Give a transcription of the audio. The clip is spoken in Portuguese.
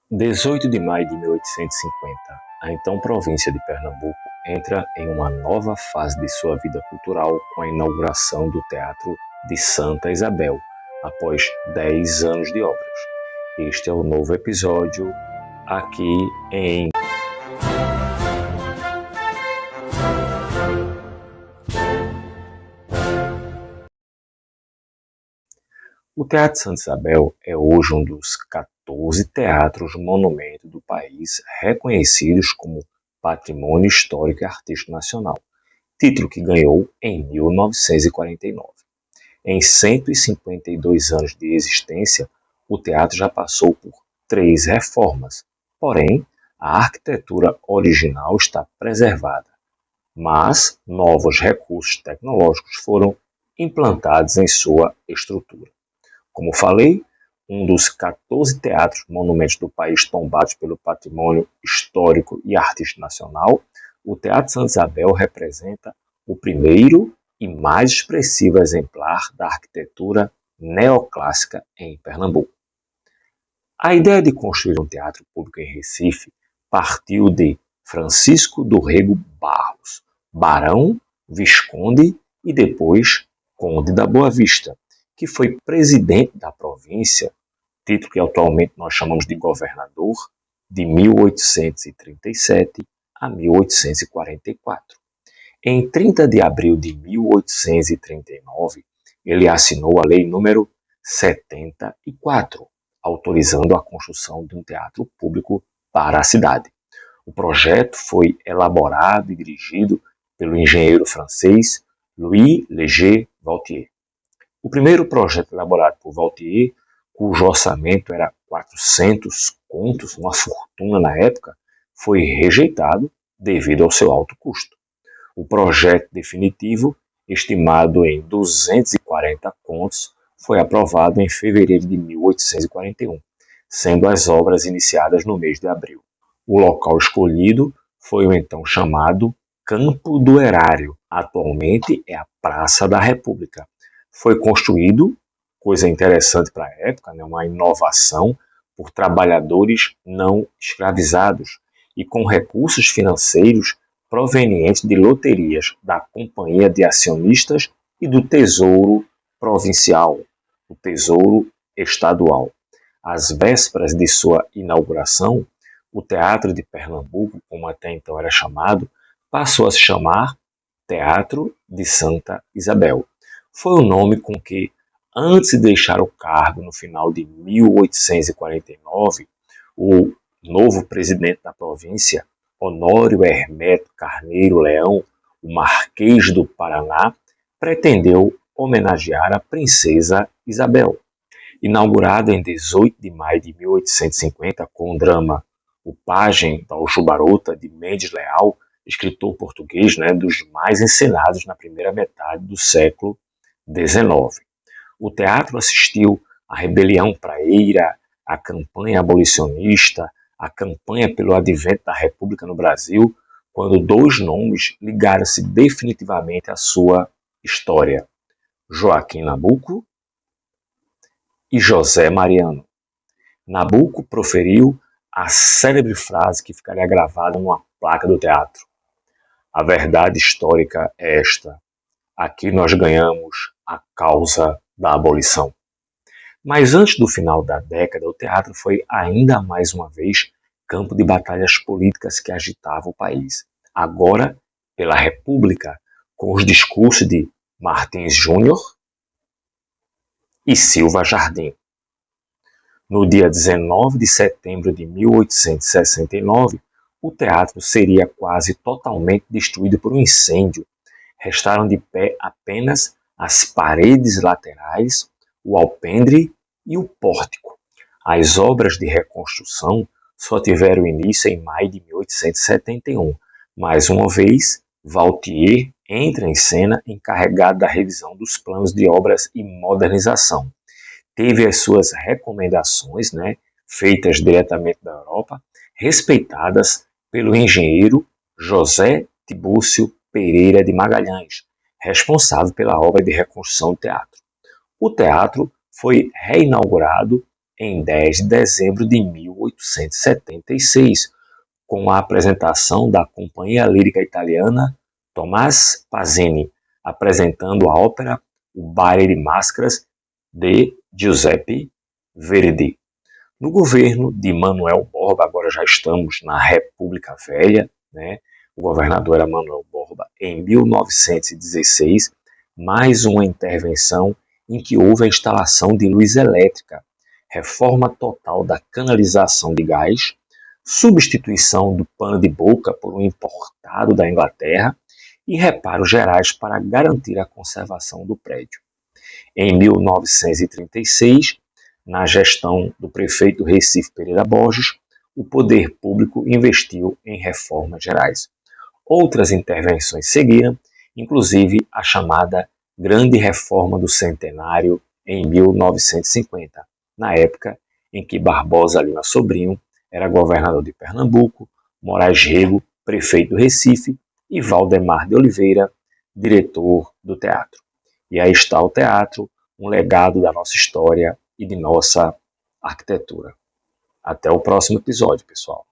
18 de maio de 1850, a então província de Pernambuco entra em uma nova fase de sua vida cultural com a inauguração do Teatro de Santa Isabel, após 10 anos de obras. Este é o novo episódio aqui em O Teatro Santa Isabel é hoje um dos 14 teatros monumento do país reconhecidos como Patrimônio Histórico e Artístico Nacional, título que ganhou em 1949. Em 152 anos de existência, o teatro já passou por 3 reformas, porém, a arquitetura original está preservada, mas novos recursos tecnológicos foram implantados em sua estrutura. Como falei, um dos 14 teatros monumentos do país tombados pelo patrimônio histórico e artístico nacional, o Teatro Santa Isabel representa o primeiro e mais expressivo exemplar da arquitetura neoclássica em Pernambuco. A ideia de construir um teatro público em Recife partiu de Francisco do Rego Barros, barão, visconde e depois conde da Boa Vista, que foi presidente da província, título que atualmente nós chamamos de governador, de 1837 a 1844. Em 30 de abril de 1839, ele assinou a Lei número 74, autorizando a construção de um teatro público para a cidade. O projeto foi elaborado e dirigido pelo engenheiro francês Louis Léger-Valtier. O primeiro projeto elaborado por Valtier, cujo orçamento era 400 contos, uma fortuna na época, foi rejeitado devido ao seu alto custo. O projeto definitivo, estimado em 240 contos, foi aprovado em fevereiro de 1841, sendo as obras iniciadas no mês de abril. O local escolhido foi o então chamado Campo do Erário, atualmente é a Praça da República. Foi construído, coisa interessante para a época, uma inovação, por trabalhadores não escravizados e com recursos financeiros provenientes de loterias da Companhia de Acionistas e do Tesouro Provincial, o Tesouro Estadual. Às vésperas de sua inauguração, o Teatro de Pernambuco, como até então era chamado, passou a se chamar Teatro de Santa Isabel. Foi o nome com que, antes de deixar o cargo no final de 1849, o novo presidente da província, Honório Hermeto Carneiro Leão, o Marquês do Paraná, pretendeu homenagear a princesa Isabel. Inaugurado em 18 de maio de 1850 com o drama O Pajem da Aljubarrota, de Mendes Leal, escritor português, dos mais encenados na primeira metade do século XIX. O teatro assistiu à Rebelião Praeira, à campanha abolicionista, à campanha pelo advento da República no Brasil, quando 2 nomes ligaram-se definitivamente à sua história: Joaquim Nabuco e José Mariano. Nabuco proferiu a célebre frase que ficaria gravada numa placa do teatro: "A verdade histórica é esta: aqui nós ganhamos a causa da abolição." Mas antes do final da década, o teatro foi ainda mais uma vez campo de batalhas políticas que agitavam o país. Agora, pela República, com os discursos de Martins Júnior e Silva Jardim. No dia 19 de setembro de 1869, o teatro seria quase totalmente destruído por um incêndio. Restaram de pé apenas as paredes laterais, o alpendre e o pórtico. As obras de reconstrução só tiveram início em maio de 1871. Mais uma vez, Valtier entra em cena encarregado da revisão dos planos de obras e modernização. Teve as suas recomendações, feitas diretamente da Europa, respeitadas pelo engenheiro José Tibúrcio Pereira de Magalhães, responsável pela obra de reconstrução do teatro. O teatro foi reinaugurado em 10 de dezembro de 1876, com a apresentação da Companhia Lírica Italiana Tomás Pazzini, apresentando a ópera O Baile de Máscaras de Giuseppe Verdi. No governo de Manuel Borba, agora já estamos na República Velha, né? O governador era Manuel Borba, em 1916, mais uma intervenção em que houve a instalação de luz elétrica, reforma total da canalização de gás, substituição do pano de boca por um importado da Inglaterra e reparos gerais para garantir a conservação do prédio. Em 1936, na gestão do prefeito Recife Pereira Borges, o poder público investiu em reformas gerais. Outras intervenções seguiram, inclusive a chamada Grande Reforma do Centenário em 1950, na época em que Barbosa Lima Sobrinho era governador de Pernambuco, Moraes Rego, prefeito do Recife, e Valdemar de Oliveira, diretor do teatro. E aí está o teatro, um legado da nossa história e de nossa arquitetura. Até o próximo episódio, pessoal.